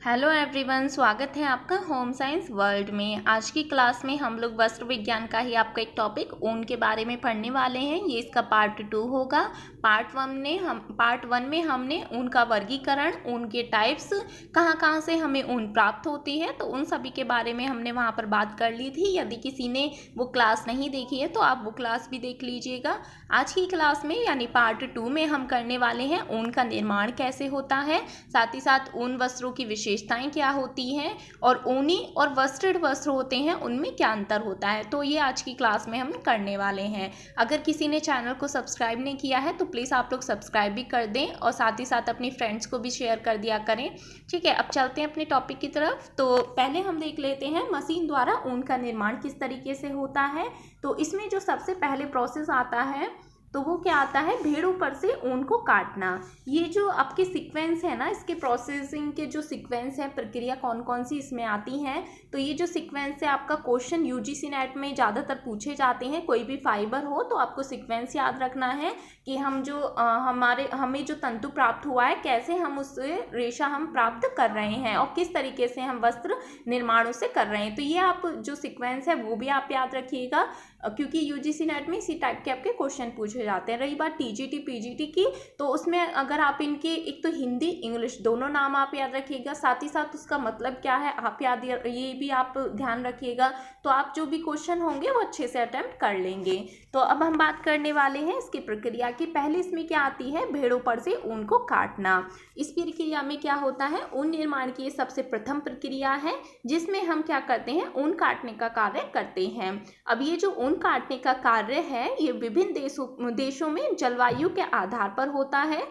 Hello everyone, स्वागत है आपका होम साइंस वर्ल्ड में। आज की क्लास में हम लोग वस्त्र विज्ञान का ही आपका एक टॉपिक ऊन के बारे में पढ़ने वाले हैं। ये इसका पार्ट 2 होगा। पार्ट वन में हमने ऊन का वर्गीकरण, ऊन के टाइप्स, कहाँ कहाँ से हमें ऊन प्राप्त होती है, तो उन सभी के बारे में हमने वहाँ पर बात कर ली थी। यदि किसी ने वो क्लास नहीं देखी है तो आप वो क्लास भी देख लीजिएगा। आज की क्लास में यानी पार्ट 2 में हम करने वाले हैं ऊन का निर्माण कैसे होता है, साथ ही साथ ऊन वस्त्रों की विशेषताएं क्या होती हैं और ऊनी और वस्त्रित वस्त्र होते हैं उनमें क्या अंतर होता है। तो ये आज की क्लास में हम करने वाले हैं। अगर किसी ने चैनल को सब्सक्राइब नहीं किया है तो प्लीज़ आप लोग सब्सक्राइब भी कर दें और साथ ही साथ अपनी फ्रेंड्स को भी शेयर कर दिया करें। ठीक है, अब चलते हैं अपने टॉपिक की तरफ। तो पहले हम देख लेते हैं मशीन द्वारा ऊन का निर्माण किस तरीके से होता है। तो इसमें जो सबसे पहले प्रोसेस आता है तो वो क्या आता है, भेड़ों पर से ऊन को काटना। ये जो आपके सीक्वेंस है ना, इसके प्रोसेसिंग के जो सीक्वेंस है, प्रक्रिया कौन कौन सी इसमें आती हैं, तो ये जो सीक्वेंस है आपका क्वेश्चन यूजीसी नेट में ज़्यादातर पूछे जाते हैं। कोई भी फाइबर हो तो आपको सीक्वेंस याद रखना है कि हम जो हमें जो तंतु प्राप्त हुआ है, कैसे हम उससे रेशा हम प्राप्त कर रहे हैं और किस तरीके से हम वस्त्र निर्माण उसे कर रहे हैं। तो ये आप जो सीक्वेंस है वो भी आप याद रखिएगा, क्योंकि यूजीसी नेट में इसी टाइप के आपके क्वेश्चन पूछे जाते हैं। रही बात टीजीटी पीजीटी की, तो उसमें अगर आप इनके एक तो हिंदी इंग्लिश दोनों नाम आप याद रखिएगा, साथ ही साथ उसका मतलब क्या है आप याद, ये भी आप ध्यान रखिएगा। तो आप जो भी क्वेश्चन होंगे वो अच्छे से अटेम्प्ट कर लेंगे। तो अब हम बात करने वाले हैं इसकी प्रक्रिया की। पहले इसमें क्या आती है, भेड़ों पर से ऊन को काटना। इस प्रक्रिया में क्या होता है, ऊन निर्माण की सबसे प्रथम प्रक्रिया है जिसमें हम क्या करते हैं, ऊन काटने का कार्य करते हैं। अब ये जो ऊन काटने का कार्य है ये विभिन्न देशों में जलवायु के आधार पर होता है।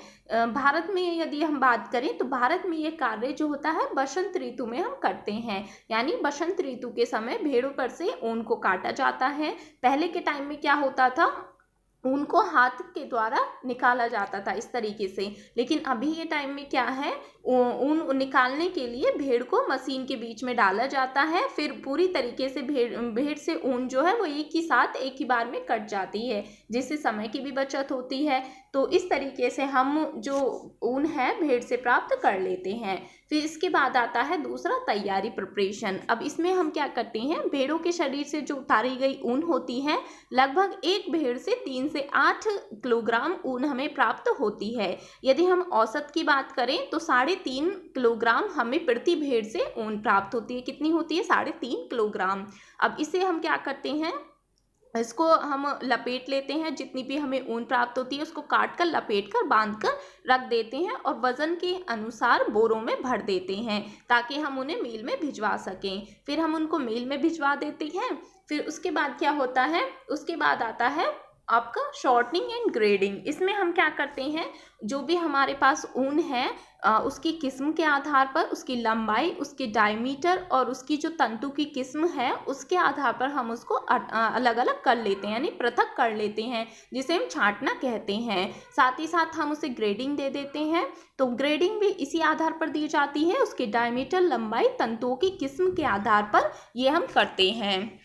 भारत में यदि हम बात करें तो भारत में ये कार्य जो होता है बसंत ऋतु में हम करते हैं, यानी बसंत ऋतु के समय भेड़ों पर से ऊन को काटा जाता है। पहले के टाइम में क्या होता था, ऊन को हाथ के द्वारा निकाला जाता था इस तरीके से, लेकिन अभी ये टाइम में क्या है, ऊन निकालने के लिए भेड़ को मशीन के बीच में डाला जाता है, फिर पूरी तरीके से भेड़ से ऊन जो है वो एक ही बार में कट जाती है, जिससे समय की भी बचत होती है। तो इस तरीके से हम जो ऊन है भेड़ से प्राप्त कर लेते हैं। फिर इसके बाद आता है दूसरा, तैयारी प्रिपरेशन। अब इसमें हम क्या करते हैं, भेड़ों के शरीर से जो उतारी गई ऊन होती है, लगभग एक भेड़ से 3 से 8 किलोग्राम ऊन हमें प्राप्त होती है। यदि हम औसत की बात करें तो 3.5 किलोग्राम हमें प्रति भेड़ से ऊन प्राप्त होती है। कितनी होती है, 3.5 किलोग्राम। अब इसे हम क्या करते हैं, इसको हम लपेट लेते हैं, जितनी भी हमें ऊन प्राप्त होती है उसको काट कर लपेट कर बांध कर रख देते हैं और वजन के अनुसार बोरों में भर देते हैं ताकि हम उन्हें मिल में भिजवा सकें। फिर हम उनको मिल में भिजवा देते हैं। फिर उसके बाद क्या होता है, उसके बाद आता है आपका शॉर्टनिंग एंड ग्रेडिंग। इसमें हम क्या करते हैं, जो भी हमारे पास ऊन है उसकी किस्म के आधार पर, उसकी लंबाई, उसकी डायमीटर और उसकी जो तंतु की किस्म है उसके आधार पर हम उसको अलग अलग कर लेते हैं, यानी पृथक कर लेते हैं, जिसे हम छांटना कहते हैं। साथ ही साथ हम उसे ग्रेडिंग दे देते हैं। तो ग्रेडिंग भी इसी आधार पर दी जाती है, उसकी डायमीटर, लंबाई, तंतुओं की किस्म के आधार पर ये हम करते हैं।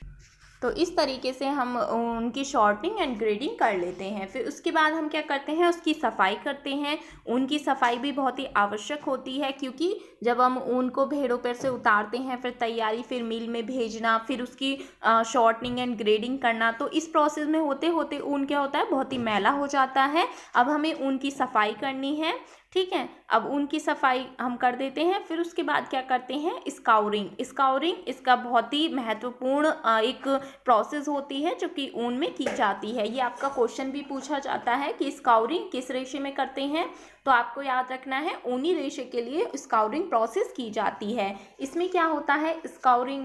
तो इस तरीके से हम उनकी शॉर्टनिंग एंड ग्रेडिंग कर लेते हैं। फिर उसके बाद हम क्या करते हैं, उसकी सफाई करते हैं। ऊन की सफाई भी बहुत ही आवश्यक होती है, क्योंकि जब हम ऊन को भेड़ों पर से उतारते हैं, फिर तैयारी, फिर मिल में भेजना, फिर उसकी शॉर्टनिंग एंड ग्रेडिंग करना, तो इस प्रोसेस में होते होते ऊन क्या होता है, बहुत ही मैला हो जाता है। अब हमें ऊन की सफाई करनी है। ठीक है, अब ऊन की सफाई हम कर देते हैं। फिर उसके बाद क्या करते हैं, स्काउरिंग इसका बहुत ही महत्वपूर्ण एक प्रोसेस होती है जो कि ऊन में की जाती है। ये आपका क्वेश्चन भी पूछा जाता है कि स्काउरिंग किस रेशे में करते हैं, तो आपको याद रखना है ऊनी रेशे के लिए स्काउरिंग प्रोसेस की जाती है। इसमें क्या होता है, स्काउरिंग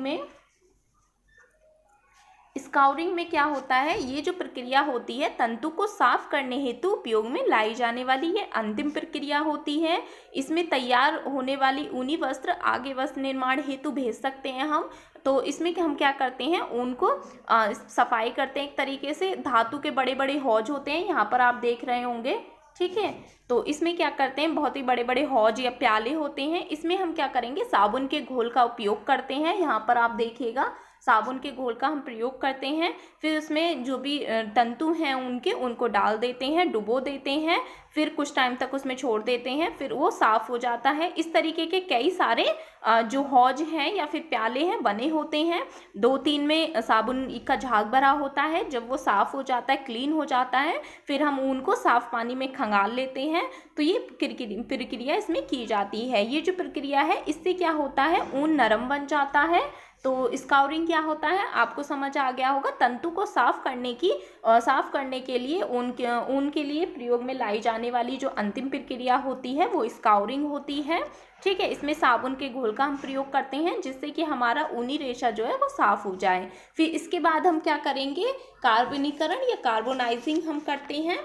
में क्या होता है, ये जो प्रक्रिया होती है तंतु को साफ करने हेतु उपयोग में लाई जाने वाली ये अंतिम प्रक्रिया होती है। इसमें तैयार होने वाली ऊनी वस्त्र आगे वस्त्र निर्माण हेतु भेज सकते हैं हम। तो इसमें हम क्या करते हैं, ऊन को सफाई करते हैं। एक तरीके से धातु के बड़े बड़े हौज होते हैं, यहाँ पर आप देख रहे होंगे। ठीक है, तो इसमें क्या करते हैं, बहुत ही बड़े बड़े हौज या प्याले होते हैं। इसमें हम क्या करेंगे, साबुन के घोल का उपयोग करते हैं। यहाँ पर आप देखिएगा साबुन के घोल का हम प्रयोग करते हैं। फिर उसमें जो भी तंतु हैं उनको डाल देते हैं, डुबो देते हैं, फिर कुछ टाइम तक उसमें छोड़ देते हैं, फिर वो साफ हो जाता है। इस तरीके के कई सारे जो हौज हैं या फिर प्याले हैं बने होते हैं। 2-3 में साबुन का झाग भरा होता है। जब वो साफ हो जाता है, क्लीन हो जाता है, फिर हम ऊन को साफ पानी में खंगाल लेते हैं। तो ये प्रक्रिया इसमें की जाती है। ये जो प्रक्रिया है इससे क्या होता है, ऊन नरम बन जाता है। तो स्काउरिंग क्या होता है आपको समझ आ गया होगा। तंतु को साफ करने के लिए ऊन के लिए प्रयोग में लाई जाने वाली जो अंतिम प्रक्रिया होती है वो स्काउरिंग होती है। ठीक है, इसमें साबुन के घोल का हम प्रयोग करते हैं जिससे कि हमारा ऊनी रेशा जो है वो साफ हो जाए। फिर इसके बाद हम क्या करेंगे, कार्बनीकरण या कार्बोनाइजिंग हम करते हैं।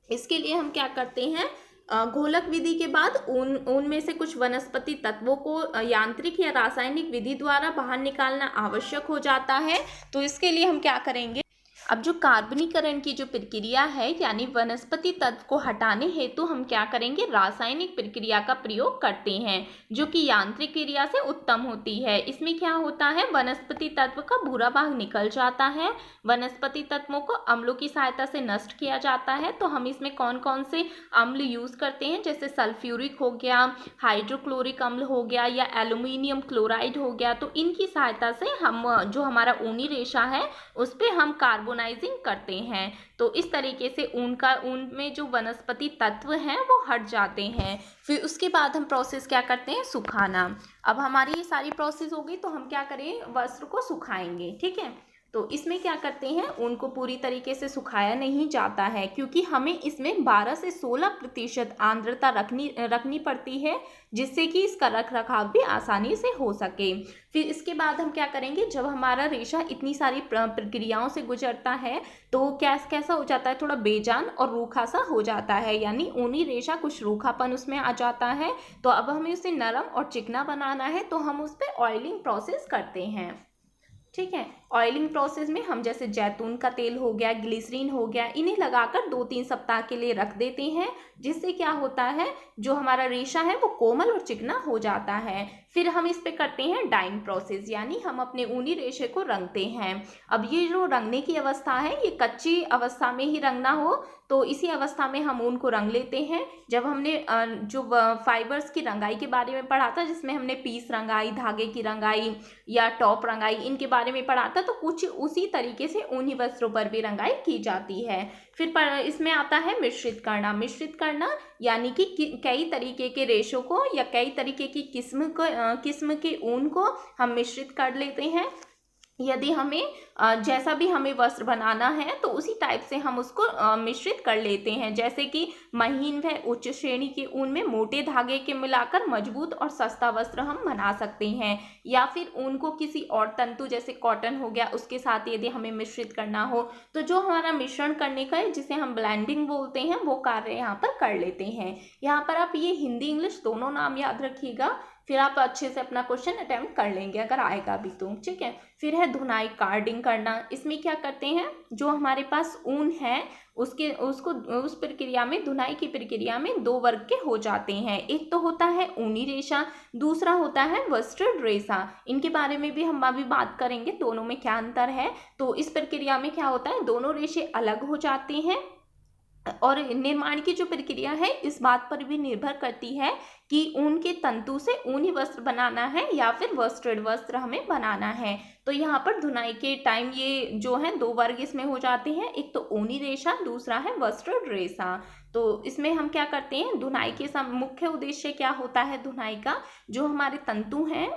इसके लिए हम क्या करते हैं, घोलक विधि के बाद ऊन में से कुछ वनस्पति तत्वों को यांत्रिक या रासायनिक विधि द्वारा बाहर निकालना आवश्यक हो जाता है। तो इसके लिए हम क्या करेंगे, अब जो कार्बनीकरण की जो प्रक्रिया है यानी वनस्पति तत्व को हटाने हेतु हम क्या करेंगे, रासायनिक प्रक्रिया का प्रयोग करते हैं जो कि यांत्रिक क्रिया से उत्तम होती है। इसमें क्या होता है, वनस्पति तत्व का बुरा भाग निकल जाता है, वनस्पति तत्वों को अम्लों की सहायता से नष्ट किया जाता है। तो हम इसमें कौन कौन से अम्ल यूज करते हैं, जैसे सल्फ्यूरिक हो गया, हाइड्रोक्लोरिक अम्ल हो गया या एल्यूमिनियम क्लोराइड हो गया। तो इनकी सहायता से हम जो हमारा ऊनी रेशा है उस पर हम कार्बोनाइजिंग करते हैं। तो इस तरीके से ऊन में जो वनस्पति तत्व हैं वो हट जाते हैं। फिर उसके बाद हम प्रोसेस क्या करते हैं, सुखाना। अब हमारी ये सारी प्रोसेस हो गई तो हम क्या करें, वस्त्र को सुखाएंगे। ठीक है, तो इसमें क्या करते हैं, ऊन को पूरी तरीके से सुखाया नहीं जाता है क्योंकि हमें इसमें 12 से 16% आर्द्रता रखनी पड़ती है जिससे कि इसका रख रखाव भी आसानी से हो सके। फिर इसके बाद हम क्या करेंगे, जब हमारा रेशा इतनी सारी प्रक्रियाओं से गुजरता है तो कैसा हो जाता है, थोड़ा बेजान और रूखा सा हो जाता है, यानी ऊनी रेशा कुछ रूखापन उसमें आ जाता है। तो अब हमें उसे नरम और चिकना बनाना है तो हम उस पर ऑयलिंग प्रोसेस करते हैं। ठीक है, ऑयलिंग प्रोसेस में हम जैसे जैतून का तेल हो गया, ग्लिसरीन हो गया, इन्हें लगाकर 2-3 सप्ताह के लिए रख देते हैं जिससे क्या होता है, जो हमारा रेशा है वो कोमल और चिकना हो जाता है। फिर हम इस पे करते हैं डाइंग प्रोसेस, यानी हम अपने ऊनी रेशे को रंगते हैं। अब ये जो रंगने की अवस्था है ये कच्ची अवस्था में ही रंगना हो तो इसी अवस्था में हम ऊन को रंग लेते हैं। जब हमने जो फाइबर्स की रंगाई के बारे में पढ़ा था, जिसमें हमने पीस रंगाई, धागे की रंगाई या टॉप रंगाई, इनके बारे में पढ़ा था, तो कुछ उसी तरीके से ऊनी वस्त्रों पर भी रंगाई की जाती है। फिर इसमें आता है मिश्रित करना यानी कि कई तरीके के रेशों को या कई तरीके की किस्म के ऊन को हम मिश्रित कर लेते हैं। यदि हमें जैसा भी हमें वस्त्र बनाना है तो उसी टाइप से हम उसको मिश्रित कर लेते हैं। जैसे कि महीन व उच्च श्रेणी के ऊन में मोटे धागे के मिलाकर मजबूत और सस्ता वस्त्र हम बना सकते हैं, या फिर ऊन को किसी और तंतु जैसे कॉटन हो गया उसके साथ यदि हमें मिश्रित करना हो तो जो हमारा मिश्रण करने का है जिसे हम ब्लेंडिंग बोलते हैं वो कार्य यहाँ पर कर लेते हैं। यहाँ पर आप ये हिंदी इंग्लिश दोनों नाम याद रखिएगा, फिर आप अच्छे से अपना क्वेश्चन अटेम्प्ट कर लेंगे अगर आएगा भी तो। ठीक है, फिर है धुनाई, कार्डिंग करना। इसमें क्या करते हैं, जो हमारे पास ऊन है उस प्रक्रिया में, धुनाई की प्रक्रिया में 2 वर्ग के हो जाते हैं। एक तो होता है ऊनी रेशा, दूसरा होता है वस्ट्रेड रेशा। इनके बारे में भी हम अभी बात करेंगे, दोनों में क्या अंतर है। तो इस प्रक्रिया में क्या होता है, दोनों रेशे अलग हो जाते हैं और निर्माण की जो प्रक्रिया है इस बात पर भी निर्भर करती है कि ऊन के तंतु से ऊनी वस्त्र बनाना है या फिर वस्ट्रेड वस्त्र हमें बनाना है। तो यहाँ पर धुनाई के टाइम ये जो है 2 वर्ग इसमें हो जाते हैं, एक तो ऊनी रेशा, दूसरा है वस्ट्रेड रेशा। तो इसमें हम क्या करते हैं, धुनाई के मुख्य उद्देश्य क्या होता है, धुनाई का जो हमारे तंतु हैं,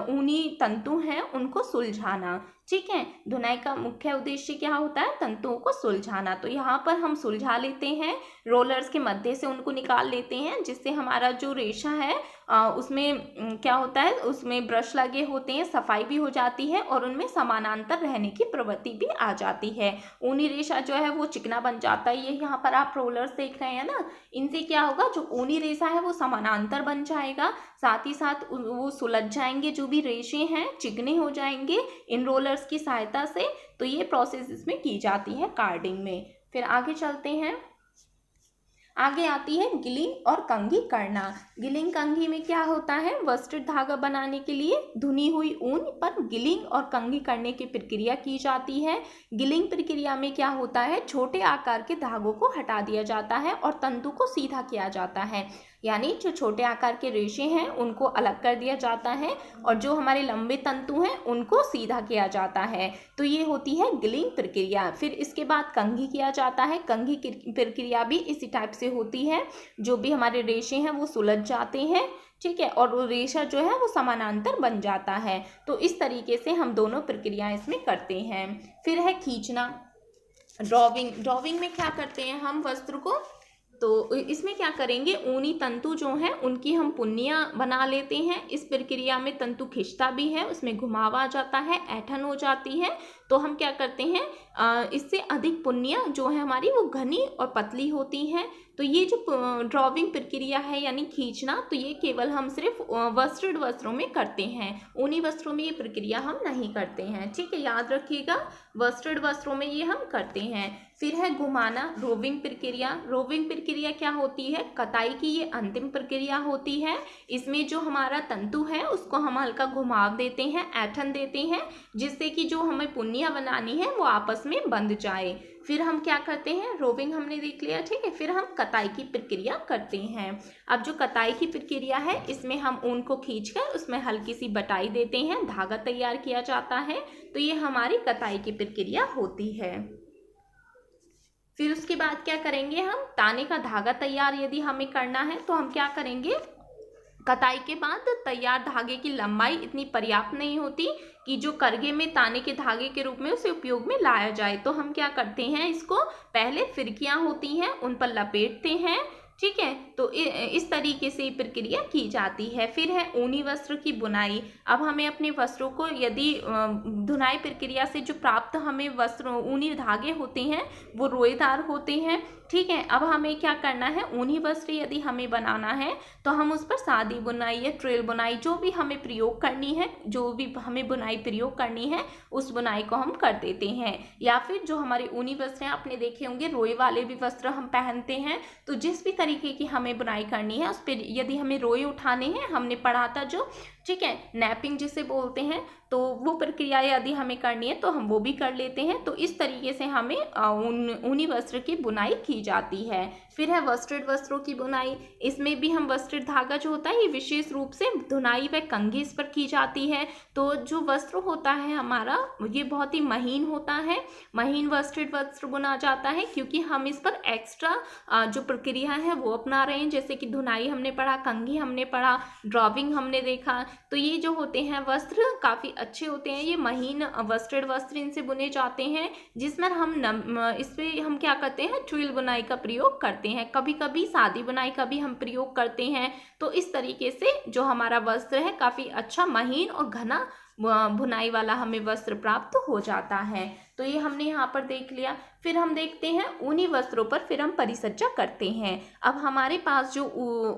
ऊनी तंतु हैं उनको सुलझाना। ठीक है, धुनाई का मुख्य उद्देश्य क्या होता है, तंतुओं को सुलझाना। तो यहाँ पर हम सुलझा लेते हैं, रोलर्स के मध्य से उनको निकाल लेते हैं जिससे हमारा जो रेशा है उसमें क्या होता है, उसमें ब्रश लगे होते हैं, सफाई भी हो जाती है और उनमें समानांतर रहने की प्रवृत्ति भी आ जाती है। ऊनी रेशा जो है वो चिकना बन जाता है। ये यहाँ पर आप रोलर्स देख रहे हैं ना, इनसे क्या होगा, जो ऊनी रेशा है वो समानांतर बन जाएगा, साथ ही साथ वो सुलझ जाएंगे, जो भी रेशे हैं चिकने हो जाएंगे इन रोलर्स की सहायता से। तो ये प्रोसेस इसमें की जाती है कार्डिंग में। फिर आगे चलते हैं। आगे आती है गिलिंग और कंघी करना। गिलिंग कंघी में क्या होता है, वस्त्र धागा बनाने के लिए धुनी हुई ऊन पर गिलिंग और कंघी करने की प्रक्रिया की जाती है। गिलिंग प्रक्रिया में क्या होता है, छोटे आकार के धागों को हटा दिया जाता है और तंतु को सीधा किया जाता है, यानी जो छोटे आकार के रेशे हैं उनको अलग कर दिया जाता है और जो हमारे लंबे तंतु हैं उनको सीधा किया जाता है। तो ये होती है गिलिंग प्रक्रिया। फिर इसके बाद कंघी किया जाता है। कंघी की प्रक्रिया भी इसी टाइप से होती है, जो भी हमारे रेशे हैं वो सुलझ जाते हैं, ठीक है, और वो रेशा जो है वो समानांतर बन जाता है। तो इस तरीके से हम दोनों प्रक्रियाएं इसमें करते हैं। फिर है खींचना, ड्रॉविंग। ड्रॉविंग में क्या करते हैं हम वस्त्र को, तो इसमें क्या करेंगे, ऊनी तंतु जो हैं उनकी हम पुन्नियाँ बना लेते हैं। इस प्रक्रिया में तंतु खिंचता भी है, उसमें घुमाव आ जाता है, ऐंठन हो जाती है, तो हम क्या करते हैं, इससे अधिक पुन्नियाँ जो है हमारी वो घनी और पतली होती हैं। तो ये जो ड्रॉविंग प्रक्रिया है यानी खींचना, तो ये केवल हम सिर्फ वस्त्रों में करते हैं, ऊनी वस्त्रों में ये प्रक्रिया हम नहीं करते हैं, ठीक है, याद रखिएगा, वस्त्रों में ये हम करते हैं। फिर है घुमाना, रोविंग प्रक्रिया। रोविंग प्रक्रिया क्या होती है, कताई की ये अंतिम प्रक्रिया होती है। इसमें जो हमारा तंतु है उसको हम हल्का घुमाव देते हैं, ऐंठन देते हैं, जिससे कि जो हमें पुन्नियाँ बनानी है वो आपस में बंध जाए। फिर हम क्या करते हैं, रोविंग हमने देख लिया, ठीक है। फिर हम कताई की प्रक्रिया करते हैं। अब जो कताई की प्रक्रिया है इसमें हम ऊन को खींचकर उसमें हल्की सी बटाई देते हैं, धागा तैयार किया जाता है, तो ये हमारी कताई की प्रक्रिया होती है। फिर उसके बाद क्या करेंगे हम, ताने का धागा तैयार यदि हमें करना है तो हम क्या करेंगे, कताई के बाद तैयार धागे की लंबाई इतनी पर्याप्त नहीं होती कि जो करगे में ताने के धागे के रूप में उसे उपयोग में लाया जाए, तो हम क्या करते हैं, इसको पहले फिरकियां होती हैं उन पर लपेटते हैं, ठीक है। तो इस तरीके से प्रक्रिया की जाती है। फिर है ऊनी वस्त्र की बुनाई। अब हमें अपने वस्त्रों को यदि धुनाई प्रक्रिया से जो प्राप्त हमें वस्त्र ऊनी धागे होते हैं वो रोएदार होते हैं, ठीक है। अब हमें क्या करना है, ऊनी वस्त्र यदि हमें बनाना है तो हम उस पर सादी बुनाई या ट्रेल बुनाई जो भी हमें प्रयोग करनी है, जो भी हमें बुनाई प्रयोग करनी है उस बुनाई को हम कर देते हैं। या फिर जो हमारे ऊनी वस्त्र हैं, आपने देखे होंगे रोए वाले भी वस्त्र हम पहनते हैं, तो जिस भी तरीके की हमें बुनाई करनी है उस पर यदि हमें रोए उठाने हैं, हमने पढ़ा था जो, ठीक है, नैपिंग जिसे बोलते हैं, तो वो प्रक्रिया यदि हमें करनी है तो हम वो भी कर लेते हैं। तो इस तरीके से हमें ऊनी वस्त्र की बुनाई की जाती है। फिर है वस्त्रित वस्त्रों की बुनाई। इसमें भी हम वस्त्रित धागा जो होता है ये विशेष रूप से धुनाई व कंघी इस पर की जाती है। तो जो वस्त्र होता है हमारा ये बहुत ही महीन होता है, महीन वस्त्रित वस्त्र बुना जाता है, क्योंकि हम इस पर एक्स्ट्रा जो प्रक्रिया है वो अपना रहे हैं, जैसे कि धुनाई हमने पढ़ा, कंघी हमने पढ़ा, ड्रॉविंग हमने देखा। तो ये जो होते हैं वस्त्र काफ़ी अच्छे होते हैं, ये महीन वस्त्रित वस्त्र इनसे बुने जाते हैं, जिसमें हम इस पर हम क्या करते हैं, ट्विल बुनाई का प्रयोग करते हैं, कभी कभी सादी बुनाई का भी हम प्रयोग करते हैं। तो इस तरीके से जो हमारा वस्त्र है काफ़ी अच्छा महीन और घना बुनाई वाला हमें वस्त्र प्राप्त हो जाता है। तो ये हमने यहाँ पर देख लिया। फिर हम देखते हैं ऊनी वस्त्रों पर फिर हम परिसज्जा करते हैं। अब हमारे पास जो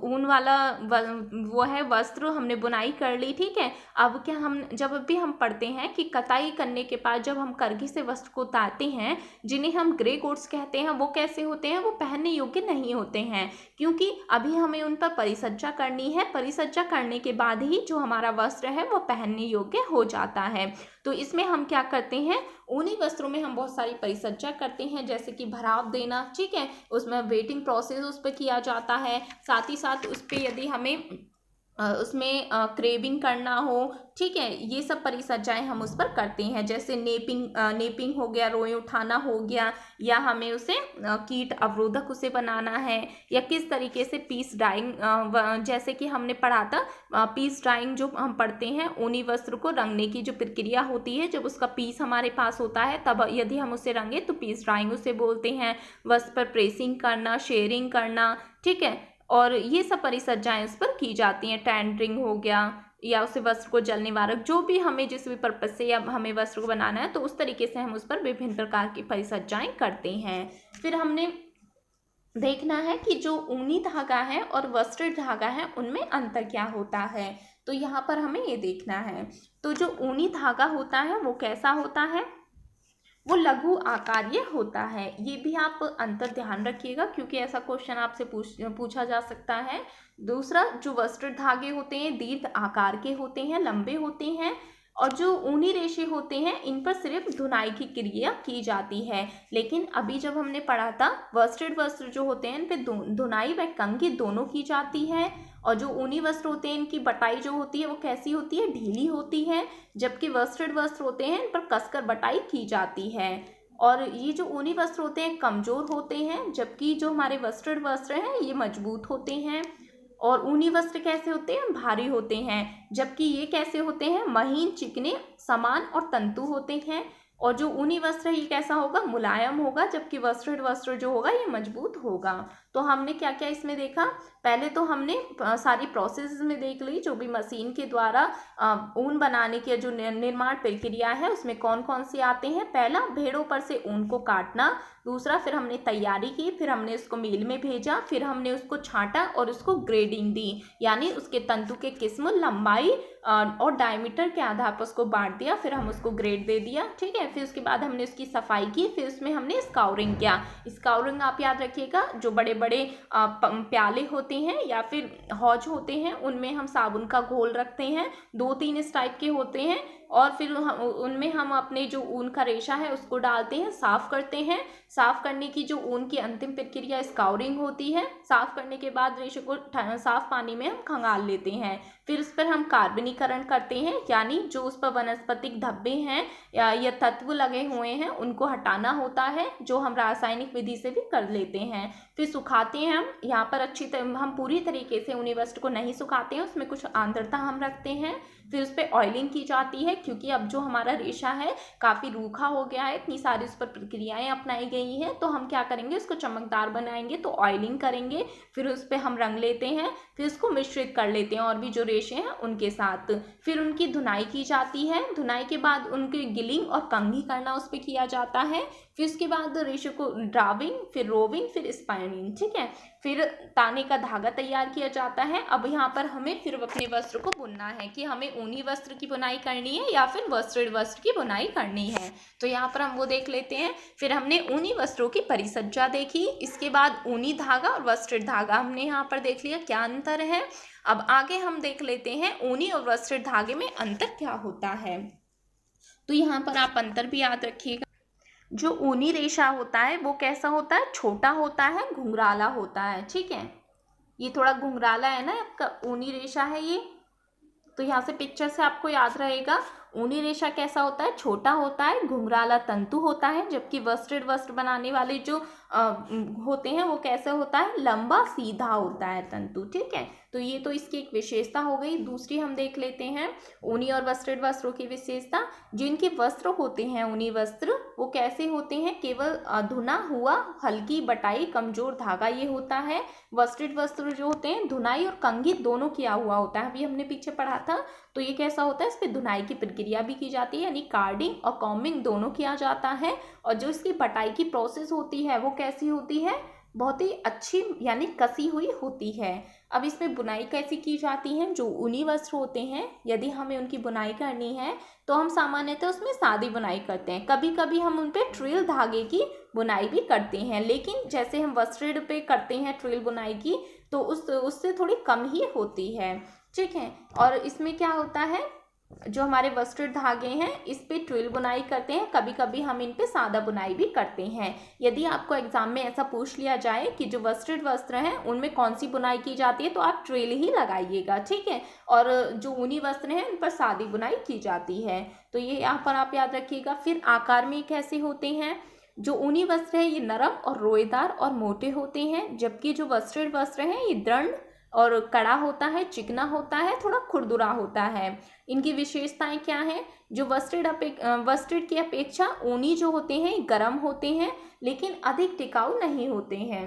ऊन वाला वो है वस्त्र हमने बुनाई कर ली, ठीक है। अब क्या हम जब भी हम पढ़ते हैं कि कताई करने के बाद जब हम करघी से वस्त्र को उतारते हैं, जिन्हें हम ग्रे कोट्स कहते हैं, वो कैसे होते हैं, वो पहनने योग्य नहीं होते हैं, क्योंकि अभी हमें उन पर परिसज्जा करनी है। परिसज्जा करने के बाद ही जो हमारा वस्त्र है वो पहनने योग्य हो जाता है। तो इसमें हम क्या करते हैं, ऊनी वस्त्रों में हम बहुत सारी परिसज्जा करते हैं, जैसे कि भराव देना, ठीक है, उसमें वेटिंग प्रोसेस उस पर किया जाता है, साथ ही साथ उस पर यदि हमें उसमें क्रेविंग करना हो, ठीक है, ये सब परिसज्जाएं हम उस पर करते हैं, जैसे नेपिंग हो गया, रोए उठाना हो गया, या हमें उसे कीट अवरोधक उसे बनाना है, या किस तरीके से पीस डाइंग, जैसे कि हमने पढ़ा था पीस डाइंग जो हम पढ़ते हैं, ऊनी वस्त्र को रंगने की जो प्रक्रिया होती है, जब उसका पीस हमारे पास होता है तब यदि हम उसे रंगे तो पीस डाइंग उसे बोलते हैं। वस्त्र पर प्रेसिंग करना, शेयरिंग करना, ठीक है, और ये सब परिसज्जाएं इस पर की जाती हैं। टेंडरिंग हो गया, या उसे वस्त्र को जल निवारक, जो भी हमें जिस भी पर्पज से या हमें वस्त्र को बनाना है तो उस तरीके से हम उस पर विभिन्न प्रकार की परिसज्जाएं करते हैं। फिर हमने देखना है कि जो ऊनी धागा है और वस्त्र धागा है उनमें अंतर क्या होता है, तो यहाँ पर हमें ये देखना है। तो जो ऊनी धागा होता है वो कैसा होता है, वो लघु आकारीय होता है। ये भी आप अंतर ध्यान रखिएगा क्योंकि ऐसा क्वेश्चन आपसे पूछा जा सकता है। दूसरा, जो वस्त्र धागे होते हैं दीर्घ आकार के होते हैं, लंबे होते हैं, और जो ऊनी रेशे होते हैं इन पर सिर्फ धुनाई की क्रिया की जाती है। लेकिन अभी जब हमने पढ़ा था वस्त्र जो होते हैं इन पे धुनाई व कंघी दोनों की जाती है, और जो ऊनी वस्त्र होते हैं इनकी बटाई जो होती है वो कैसी होती है, ढीली होती है, जबकि वस्त्र होते हैं इन पर कसकर बटाई की जाती है। और ये जो ऊनी वस्त्र होते हैं कमजोर होते हैं, जबकि जो हमारे वस्त्र हैं ये मजबूत होते हैं। और ऊनी वस्त्र कैसे होते हैं, भारी होते हैं, जबकि ये कैसे होते हैं, महीन, चिकने, समान और तंतु होते हैं। और जो ऊनी वस्त्र है ये कैसा होगा, मुलायम होगा, जबकि वस्त्र जो होगा ये मजबूत होगा। तो हमने क्या क्या इसमें देखा, पहले तो हमने सारी प्रोसेस में देख ली जो भी मशीन के द्वारा ऊन बनाने की जो निर्माण प्रक्रिया है उसमें कौन कौन से आते हैं। पहला, भेड़ों पर से ऊन को काटना। दूसरा, फिर हमने तैयारी की, फिर हमने उसको मिल में भेजा, फिर हमने उसको छांटा और उसको ग्रेडिंग दी, यानी उसके तंतु के किस्म, लंबाई और डायमीटर के आधार पर उसको बांट दिया, फिर हम उसको ग्रेड दे दिया। ठीक है, फिर उसके बाद हमने उसकी सफाई की, फिर उसमें हमने स्काउरिंग किया। स्काउरिंग आप याद रखिएगा, जो बड़े बड़े प्याले होते हैं या फिर हौज होते हैं उनमें हम साबुन का घोल रखते हैं, 2-3 इस टाइप के होते हैं, और फिर उनमें हम अपने जो ऊन का रेशा है उसको डालते हैं, साफ करते हैं। साफ करने की जो ऊन की अंतिम प्रक्रिया स्काउरिंग होती है। साफ करने के बाद रेशे को साफ पानी में हम खंगाल लेते हैं, फिर उस पर हम कार्बनीकरण करते हैं, यानी जो उस पर वनस्पतिक धब्बे हैं या तत्व लगे हुए हैं उनको हटाना होता है, जो हम रासायनिक विधि से भी कर लेते हैं। फिर सुखाते हैं हम, यहाँ पर हम पूरी तरीके से ऊनी वस्त्र को नहीं सुखाते हैं, उसमें कुछ आंद्रता हम रखते हैं। फिर उस पर ऑयलिंग की जाती है, क्योंकि अब जो हमारा रेशा है काफ़ी रूखा हो गया है, इतनी सारी उस पर प्रक्रियाएं अपनाई गई हैं, तो हम क्या करेंगे, उसको चमकदार बनाएंगे, तो ऑयलिंग करेंगे। फिर उस पर हम रंग लेते हैं, फिर उसको मिश्रित कर लेते हैं और भी जो रेशे हैं उनके साथ। फिर उनकी धुनाई की जाती है, धुनाई के बाद उनकी गिलिंग और कंघी करना उस पर किया जाता है। फिर उसके बाद रेशे को ड्राविंग, फिर रोविंग, फिर स्पाइनिंग। ठीक है, फिर ताने का धागा तैयार किया जाता है। अब यहाँ पर हमें फिर अपने वस्त्र को बुनना है कि हमें ऊनी वस्त्र की बुनाई करनी है या फिर वस्त्र की बुनाई करनी है। तो यहाँ पर हम वो देख लेते हैं। फिर हमने ऊनी वस्त्रों की परिसज्जा देखी, इसके बाद ऊनी धागा और वस्त्र धागा हमने यहाँ पर देख लिया क्या अंतर है। अब आगे हम देख लेते हैं ऊनी और वस्त्र धागे में अंतर क्या होता है। तो यहाँ पर आप अंतर भी याद रखिएगा। जो ऊनी रेशा होता है वो कैसा होता है, छोटा होता है, घुंघराला होता है। ठीक है, ये थोड़ा घुंघराला है ना आपका ऊनी रेशा है ये, तो यहाँ से पिक्चर से आपको याद रहेगा। ऊनी रेशा कैसा होता है, छोटा होता है, घुंघराला तंतु होता है, जबकि वस्त्र बनाने वाले जो होते हैं वो कैसे होता है, लंबा सीधा होता है तंतु। ठीक है, तो ये तो इसकी एक विशेषता हो गई। दूसरी हम देख लेते हैं ऊनी और वस्त्रों की विशेषता। जिनके वस्त्र होते हैं ऊनी वस्त्र वो कैसे होते हैं, केवल धुना हुआ हल्की बटाई कमजोर धागा ये होता है। वस्त्र जो होते हैं धुनाई और कंघी दोनों किया हुआ होता है, अभी हमने पीछे पढ़ा था। तो ये कैसा होता है, इस पर धुनाई की प्रक्रिया भी की जाती है, यानी कार्डिंग और कॉम्बिंग दोनों किया जाता है। और जो इसकी बटाई की प्रोसेस होती है वो कैसी होती है, बहुत ही अच्छी यानी कसी हुई होती है। अब इसमें बुनाई कैसी की जाती है, जो ऊनी वस्त्र होते हैं यदि हमें उनकी बुनाई करनी है तो हम सामान्यतः उसमें सादी बुनाई करते हैं, कभी कभी हम उन पर ट्रिल धागे की बुनाई भी करते हैं, लेकिन जैसे हम वस्त्र पे करते हैं ट्रिल बुनाई की तो उससे थोड़ी कम ही होती है। ठीक है, और इसमें क्या होता है, जो हमारे वस्त्र धागे हैं इस पे ट्रिल बुनाई करते हैं, कभी कभी हम इन पे सादा बुनाई भी करते हैं। यदि आपको एग्जाम में ऐसा पूछ लिया जाए कि जो वस्त्र हैं उनमें कौन सी बुनाई की जाती है तो आप ट्रिल ही लगाइएगा। ठीक है, और जो ऊनी वस्त्र हैं उन पर सादी बुनाई की जाती है, तो ये यहाँ पर आप याद रखिएगा। फिर आकार में कैसे होते हैं, जो ऊनी वस्त्र है ये नरम और रोएदार और मोटे होते हैं, जबकि जो वस्त्र हैं ये दृढ़ और कड़ा होता है, चिकना होता है, थोड़ा खुरदुरा होता है। इनकी विशेषताएं क्या हैं, जो वस्त्र की अपेक्षा ऊनी जो होते हैं गर्म होते हैं लेकिन अधिक टिकाऊ नहीं होते हैं,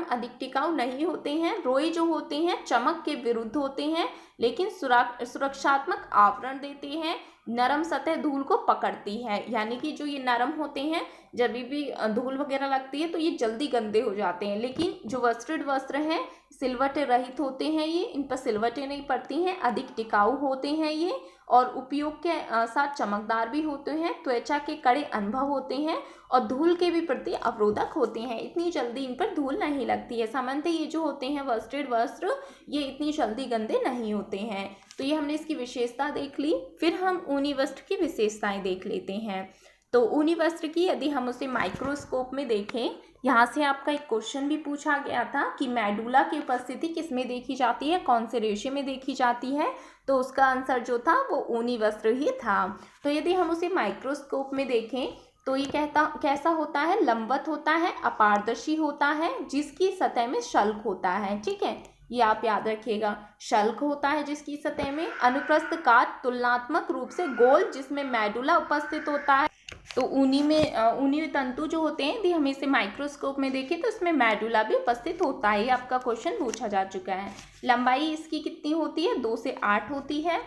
अधिक टिकाऊ नहीं होते हैं। रोए जो होते हैं चमक के विरुद्ध होते हैं लेकिन सुरक्षात्मक आवरण देते हैं। नरम सतह धूल को पकड़ती है, यानी कि जो ये नरम होते हैं, जब भी धूल वगैरह लगती है तो ये जल्दी गंदे हो जाते हैं। लेकिन जो वस्त्रित वस्त्र हैं सिलवटें रहित होते हैं, ये इन पर सिलवटें नहीं पड़ती हैं, अधिक टिकाऊ होते हैं ये, और उपयोग के साथ चमकदार भी होते हैं, त्वचा के कड़े अनुभव होते हैं और धूल के भी प्रति अवरोधक होते हैं। इतनी जल्दी इन पर धूल नहीं लगती है। सामान्यतः ये जो होते हैं वस्त्रित वस्त्र ये इतनी जल्दी गंदे नहीं होते हैं। तो ये हमने इसकी विशेषता देख ली। फिर हम ऊनी वस्त्र की विशेषताएं देख लेते हैं। तो ऊनी वस्त्र की यदि हम उसे माइक्रोस्कोप में देखें, यहाँ से आपका एक क्वेश्चन भी पूछा गया था कि मेडुला की उपस्थिति किस में देखी जाती है, कौन से रेशे में देखी जाती है, तो उसका आंसर जो था वो ऊनी वस्त्र ही था। तो यदि हम उसे माइक्रोस्कोप में देखें तो ये कैसा होता है, लंबवत होता है, अपारदर्शी होता है, जिसकी सतह में शल्क होता है। ठीक है, ये आप याद रखिएगा, शल्क होता है जिसकी सतह में, अनुप्रस्थ काट तुलनात्मक रूप से गोल जिसमें मेडुला उपस्थित होता है। तो ऊनी तंतु जो होते हैं यदि हम इसे माइक्रोस्कोप में देखें तो इसमें मेडुला भी उपस्थित होता है। ये आपका क्वेश्चन पूछा जा चुका है। लंबाई इसकी कितनी होती है, 2 से 8 होती है।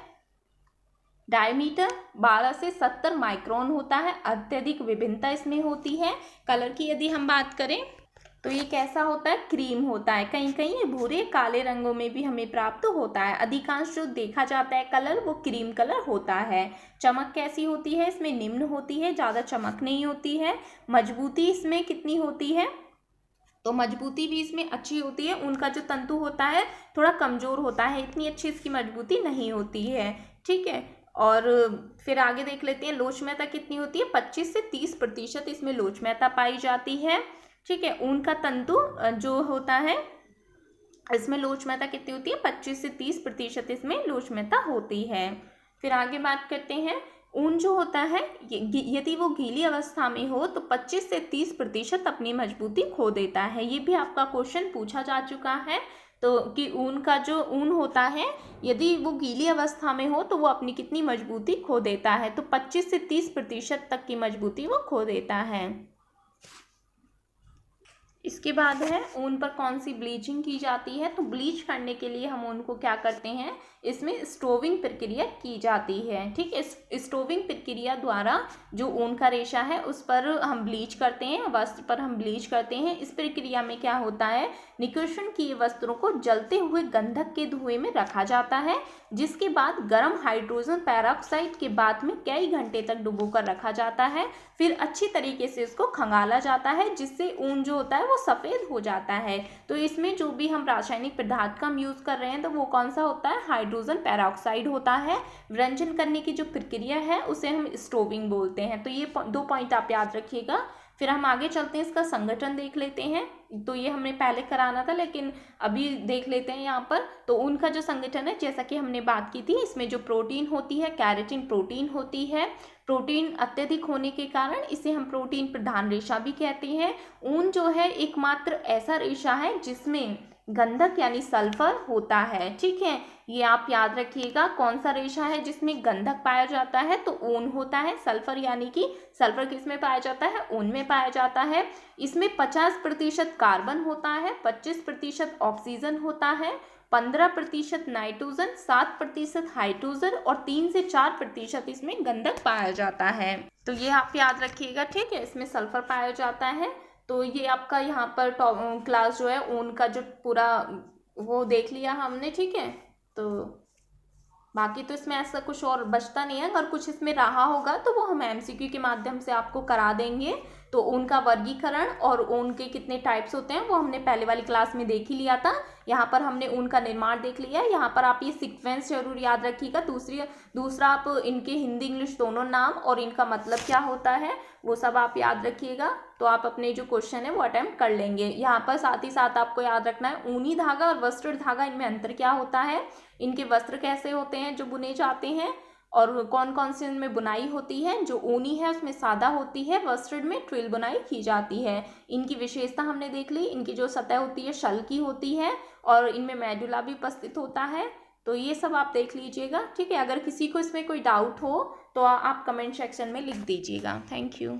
डायमीटर 12 से 70 माइक्रोन होता है। अत्यधिक विभिन्नता इसमें होती है। कलर की यदि हम बात करें तो ये कैसा होता है, क्रीम होता है। कहीं कहीं ये भूरे काले रंगों में भी हमें प्राप्त होता है। अधिकांश जो देखा जाता है कलर वो क्रीम कलर होता है। चमक कैसी होती है, इसमें निम्न होती है, ज़्यादा चमक नहीं होती है। मजबूती इसमें कितनी होती है, तो मजबूती भी इसमें अच्छी होती है। उनका जो तंतु होता है थोड़ा कमज़ोर होता है, इतनी अच्छी इसकी मजबूती नहीं होती है। ठीक है, और फिर आगे देख लेते हैं लोचमयता कितनी होती है, 25 से 30% इसमें लोचमयता पाई जाती है। ठीक है, ऊन का तंतु जो होता है इसमें लोचमयता कितनी होती है, 25 से 30% इसमें लोचमयता होती है। फिर आगे बात करते हैं, ऊन जो होता है यदि वो गीली अवस्था में हो तो 25 से 30% अपनी मजबूती खो देता है। ये भी आपका क्वेश्चन पूछा जा चुका है। तो कि ऊन का जो ऊन होता है यदि वो गीली अवस्था में हो तो वो अपनी कितनी मजबूती खो देता है, तो 25 से 30% तक की मजबूती वो खो देता है। इसके बाद है ऊन पर कौन सी ब्लीचिंग की जाती है, तो ब्लीच करने के लिए हम ऊन को क्या करते हैं, इसमें स्टोविंग प्रक्रिया की जाती है। ठीक है, स्टोविंग प्रक्रिया द्वारा जो ऊन का रेशा है उस पर हम ब्लीच करते हैं, वस्त्र पर हम ब्लीच करते हैं। इस प्रक्रिया में क्या होता है, निष्कासन किए वस्त्रों को जलते हुए गंधक के धुएं में रखा जाता है, जिसके बाद गर्म हाइड्रोजन पेरोक्साइड के बाद में कई घंटे तक डुबोकर रखा जाता है। फिर अच्छी तरीके से इसको खंगाला जाता है, जिससे ऊन जो होता है वो सफ़ेद हो जाता है। तो इसमें जो भी हम रासायनिक पदार्थ का हम यूज़ कर रहे हैं तो वो कौन सा होता है, हाइड्रोजन पेरोक्साइड होता है। व्यंजन करने की जो प्रक्रिया है उसे हम स्टोविंग बोलते हैं। तो ये 2 पॉइंट आप याद रखिएगा। फिर हम आगे चलते हैं, इसका संगठन देख लेते हैं। तो ये हमने पहले कराना था लेकिन अभी देख लेते हैं यहाँ पर। तो उनका जो संगठन है जैसा कि हमने बात की थी, इसमें जो प्रोटीन होती है केराटिन प्रोटीन होती है। प्रोटीन अत्यधिक होने के कारण इसे हम प्रोटीन प्रधान रेशा भी कहते हैं। ऊन जो है एकमात्र ऐसा रेशा है जिसमें गंधक यानी सल्फर होता है। ठीक है, ये आप याद रखिएगा, कौन सा रेशा है जिसमें गंधक पाया जाता है, तो ऊन होता है। सल्फर यानी कि सल्फर किस में पाया जाता है, ऊन में पाया जाता है। इसमें 50% कार्बन होता है, 25% ऑक्सीजन होता है, 15% नाइट्रोजन, 7% हाइड्रोजन और 3 से 4% इसमें गंधक पाया जाता है। तो ये आप याद रखिएगा। ठीक है, इसमें सल्फर पाया जाता है। तो ये आपका यहाँ पर क्लास जो है ऊन का जो पूरा वो देख लिया हमने। ठीक है, तो बाकी तो इसमें ऐसा कुछ और बचता नहीं है। अगर कुछ इसमें रहा होगा तो वो हम एमसीक्यू के माध्यम से आपको करा देंगे। तो ऊन का वर्गीकरण और ऊन के कितने टाइप्स होते हैं वो हमने पहले वाली क्लास में देख ही लिया था। यहाँ पर हमने ऊन का निर्माण देख लिया है। यहाँ पर आप ये सीक्वेंस जरूर याद रखिएगा। दूसरा आप इनके हिंदी इंग्लिश दोनों नाम और इनका मतलब क्या होता है वो सब आप याद रखिएगा। तो आप अपने जो क्वेश्चन है वो अटेम्प्ट कर लेंगे। यहाँ पर साथ ही साथ आपको याद रखना है ऊनी धागा और वस्त्र धागा, इनमें अंतर क्या होता है, इनके वस्त्र कैसे होते हैं जो बुने जाते हैं, और कौन कौन से इनमें बुनाई होती है। जो ऊनी है उसमें सादा होती है, वस्त्र में ट्विल बुनाई की जाती है। इनकी विशेषता हमने देख ली। इनकी जो सतह होती है शल की होती है और इनमें मेडुला भी उपस्थित होता है। तो ये सब आप देख लीजिएगा। ठीक है, अगर किसी को इसमें कोई डाउट हो तो आप कमेंट सेक्शन में लिख दीजिएगा। Thank you.